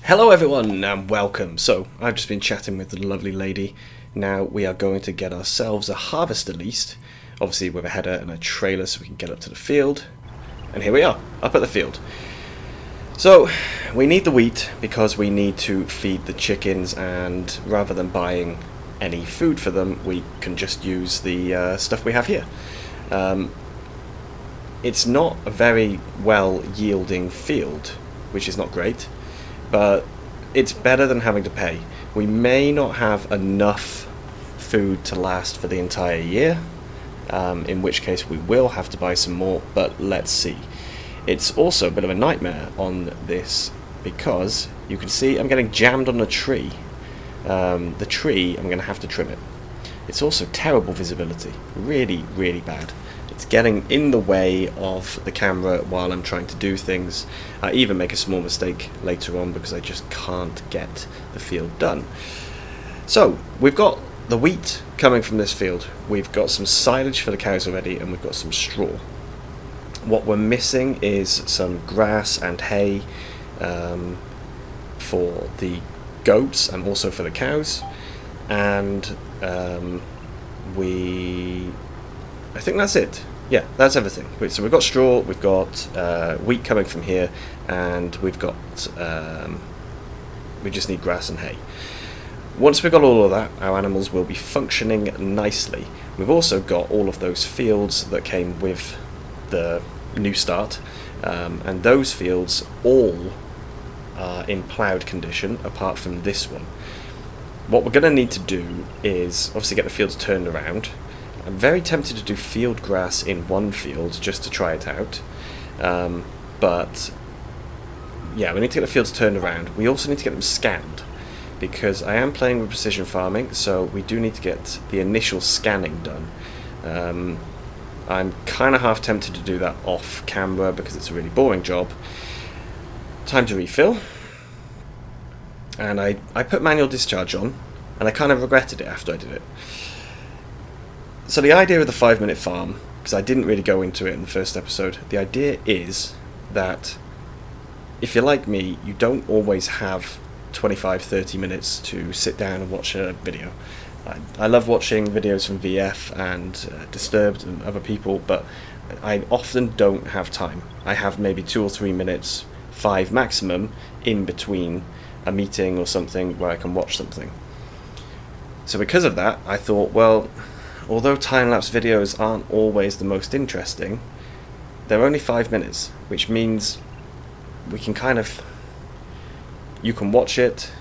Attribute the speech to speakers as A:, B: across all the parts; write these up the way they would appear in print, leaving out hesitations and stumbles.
A: Hello everyone and welcome. So I've just been chatting with the lovely lady. Now we are going to get ourselves a harvester least, obviously with a header and a trailer so we can get up to the field. And here we are, up at the field. So we need the wheat because we need to feed the chickens, and rather than buying any food for them, we can just use the stuff we have here. It's not a very well yielding field, which is not great, but it's better than having to pay. We may not have enough food to last for the entire year, in which case we will have to buy some more, but let's see. It's also a bit of a nightmare on this because you can see I'm getting jammed on a tree. The tree, I'm going to have to trim it. It's also terrible visibility, really, really bad. It's getting in the way of the camera while I'm trying to do things. I even make a small mistake later on because I just can't get the field done. So we've got the wheat coming from this field, we've got some silage for the cows already, and we've got some straw. What we're missing is some grass and hay for the goats and also for the cows, and I think that's it. Yeah, that's everything. So we've got straw, we've got wheat coming from here, and we've got we just need grass and hay. Once we've got all of that, our animals will be functioning nicely. We've also got all of those fields that came with the new start, and those fields all are in ploughed condition apart from this one. What we're going to need to do is obviously get the fields turned around. I'm very tempted to do field grass in one field just to try it out, but yeah, we need to get the fields turned around. We also need to get them scanned because I am playing with precision farming, so we do need to get the initial scanning done. I'm kind of half tempted to do that off camera because it's a really boring job. Time to refill, and I put manual discharge on, and I kind of regretted it after I did it. So the idea of the 5-minute farm, because I didn't really go into it in the first episode, the idea is that if you're like me, you don't always have 25-30 minutes to sit down and watch a video. I love watching videos from VF and Disturbed and other people, but I often don't have time. I have maybe 2 or 3 minutes, 5 maximum, in between a meeting or something where I can watch something. So because of that, I thought, well, although time-lapse videos aren't always the most interesting, they're only 5 minutes, which means we can you can watch it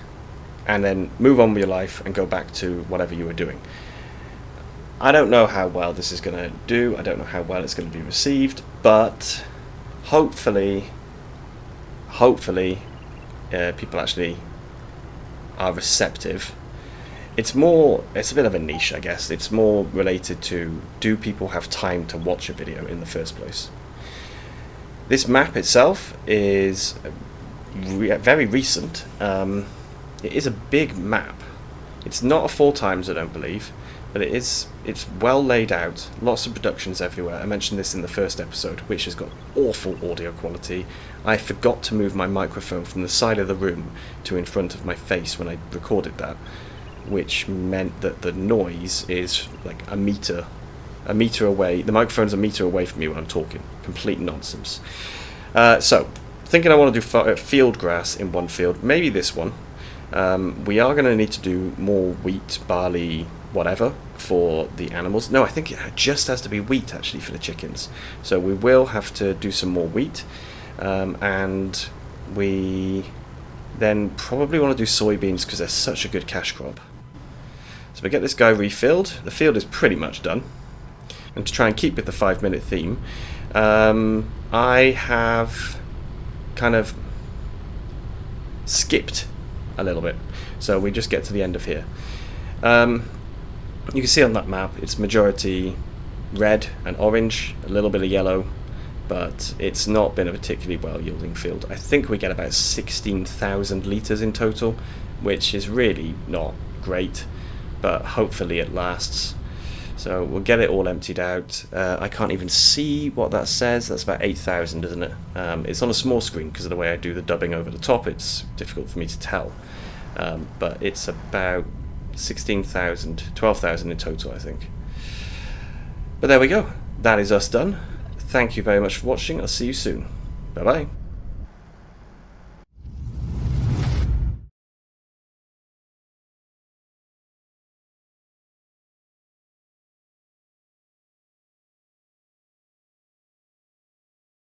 A: and then move on with your life and go back to whatever you were doing. I don't know how well this is going to do, I don't know how well it's going to be received, but hopefully people actually are receptive. It's a bit of a niche, I guess. It's more related to, do people have time to watch a video in the first place? This map itself is very recent. It is a big map. It's not a 4x, I don't believe, but it's well laid out. Lots of productions everywhere. I mentioned this in the first episode, which has got awful audio quality. I forgot to move my microphone from the side of the room to in front of my face when I recorded that, which meant that the noise is like a meter away. The microphone's a meter away from me when I'm talking. Complete nonsense. So, thinking I want to do field grass in one field, maybe this one. We are going to need to do more wheat, barley, whatever, for the animals. No, I think it just has to be wheat, actually, for the chickens. So we will have to do some more wheat, and we then probably want to do soybeans because they're such a good cash crop. So we get this guy refilled. The field is pretty much done. And to try and keep with the 5-minute theme, I have kind of skipped a little bit. So we just get to the end of here. You can see on that map it's majority red and orange, a little bit of yellow, but it's not been a particularly well yielding field. I think we get about 16,000 litres in total, which is really not great, but hopefully it lasts. So we'll get it all emptied out. I can't even see what that says. That's about 8,000, isn't it? It's on a small screen because of the way I do the dubbing over the top. It's difficult for me to tell. But it's about 16,000, 12,000 in total, I think. But there we go. That is us done. Thank you very much for watching. I'll see you soon. Bye-bye.